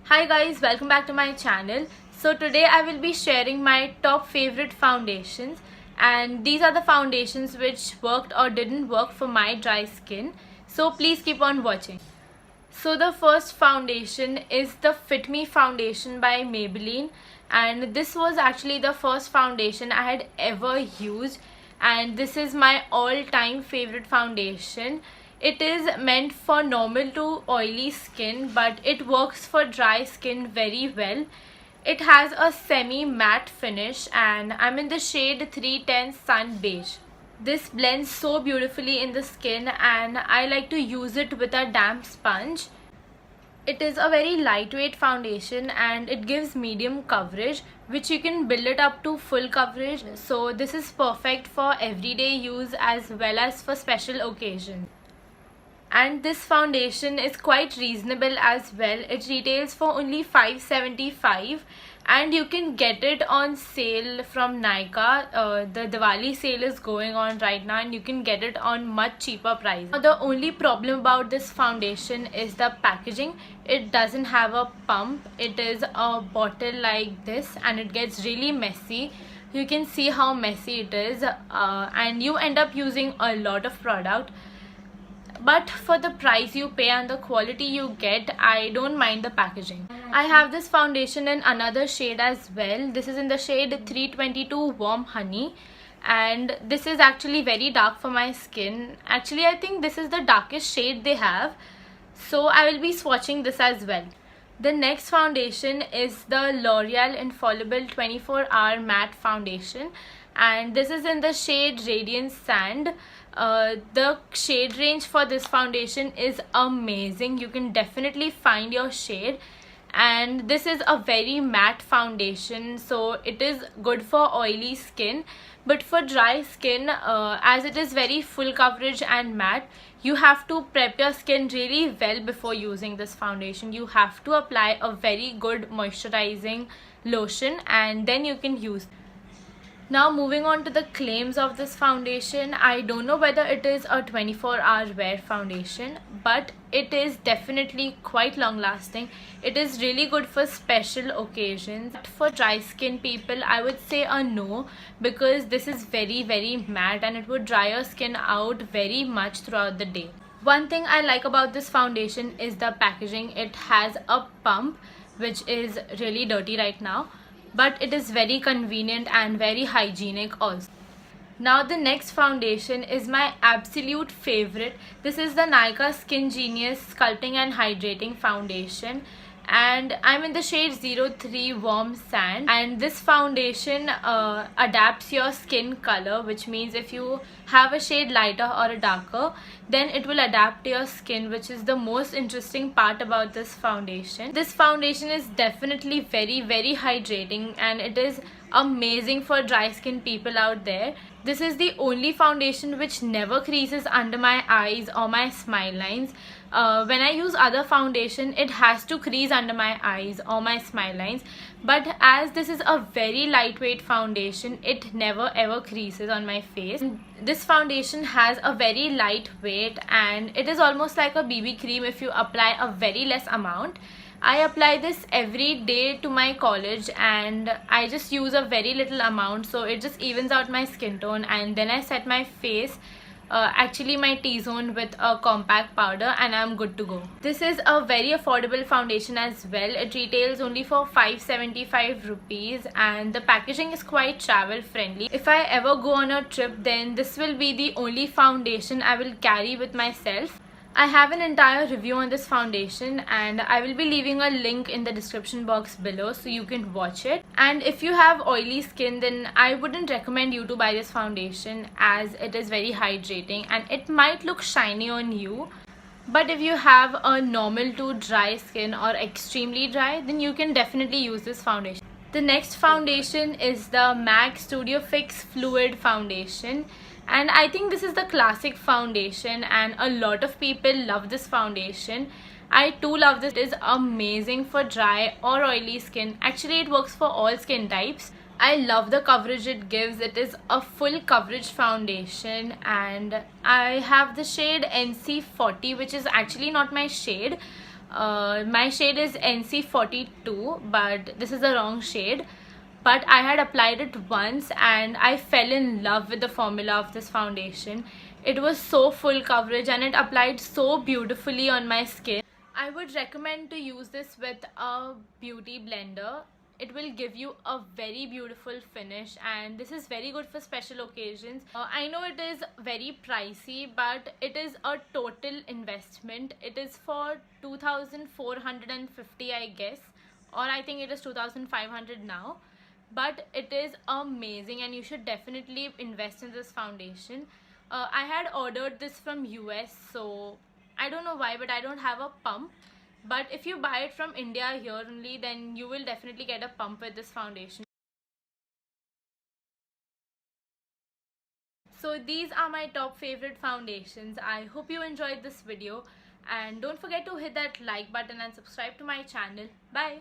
Hi guys, welcome back to my channel. So today I will be sharing my top favorite foundations, and these are the foundations which worked or didn't work for my dry skin. So please keep on watching. So the first foundation is the Fit Me foundation by Maybelline, and this was actually the first foundation I had ever used, and this is my all-time favorite foundation. It is meant for normal to oily skin, but it works for dry skin very well. It has a semi-matte finish and I'm in the shade 310 Sun Beige. This blends so beautifully in the skin and I like to use it with a damp sponge. It is a very lightweight foundation and it gives medium coverage, which you can build it up to full coverage. So this is perfect for everyday use as well as for special occasions. And this foundation is quite reasonable as well. It retails for only $5.75 and you can get it on sale from Nykaa. The Diwali sale is going on right now and you can get it on much cheaper price. The only problem about this foundation is the packaging. It doesn't have a pump. It is a bottle like this and it gets really messy. You can see how messy it is, and you end up using a lot of product. But for the price you pay and the quality you get, I don't mind the packaging. I have this foundation in another shade as well. This is in the shade 322 Warm Honey, and this is actually very dark for my skin. Actually, I think this is the darkest shade they have, so I will be swatching this as well. The next foundation is the L'Oreal Infallible 24-Hour Matte Foundation, and this is in the shade Radiant Sand. The shade range for this foundation is amazing. You can definitely find your shade, and this is a very matte foundation, so it is good for oily skin. But for dry skin, as it is very full coverage and matte, you have to prep your skin really well before using this foundation. You have to apply a very good moisturizing lotion and then you can use. Now moving on to the claims of this foundation, I don't know whether it is a 24-hour wear foundation, but it is definitely quite long lasting. It is really good for special occasions. But for dry skin people, I would say a no, because this is very matte and it would dry your skin out very much throughout the day. One thing I like about this foundation is the packaging. It has a pump, which is really dirty right now, but it is very convenient and very hygienic also. Now the next foundation is my absolute favorite. This is the Nykaa SKINgenius Sculpting and Hydrating Foundation, and I'm in the shade 03 Warm Sand, and this foundation adapts your skin color, which means if you have a shade lighter or a darker, then it will adapt to your skin, which is the most interesting part about this foundation. This foundation is definitely very hydrating and it is amazing for dry skin people out there. This is the only foundation which never creases under my eyes or my smile lines. When I use other foundation, it has to crease under my eyes or my smile lines, but as this is a very lightweight foundation, it never ever creases on my face. This foundation has a very light weight and it is almost like a BB cream if you apply a very less amount. I apply this every day to my college and I just use a very little amount, so it just evens out my skin tone, and then I set my face, actually my T-zone, with a compact powder and I'm good to go. This is a very affordable foundation as well. It retails only for 575 rupees and the packaging is quite travel friendly. If I ever go on a trip, then this will be the only foundation I will carry with myself. I have an entire review on this foundation and I will be leaving a link in the description box below so you can watch it. And if you have oily skin, then I wouldn't recommend you to buy this foundation as it is very hydrating and it might look shiny on you. But if you have a normal to dry skin or extremely dry, then you can definitely use this foundation. The next foundation is the M.A.C Studio Fix Fluid Foundation. And I think this is the classic foundation and a lot of people love this foundation. I too love this. It is amazing for dry or oily skin. Actually, it works for all skin types. I love the coverage it gives. It is a full coverage foundation and I have the shade NC40, which is actually not my shade, My shade is NC42, but this is the wrong shade. But I had applied it once and I fell in love with the formula of this foundation. It was so full coverage and it applied so beautifully on my skin. I would recommend to use this with a beauty blender. It will give you a very beautiful finish, and this is very good for special occasions. I know it is very pricey, but it is a total investment. It is for 2,450, I guess, or I think it is 2,500 now, but it is amazing and you should definitely invest in this foundation. I had ordered this from US, so I don't know why, but I don't have a pump. But if you buy it from India here only, then you will definitely get a pump with this foundation. So these are my top favorite foundations. I hope you enjoyed this video, and don't forget to hit that like button and subscribe to my channel. Bye.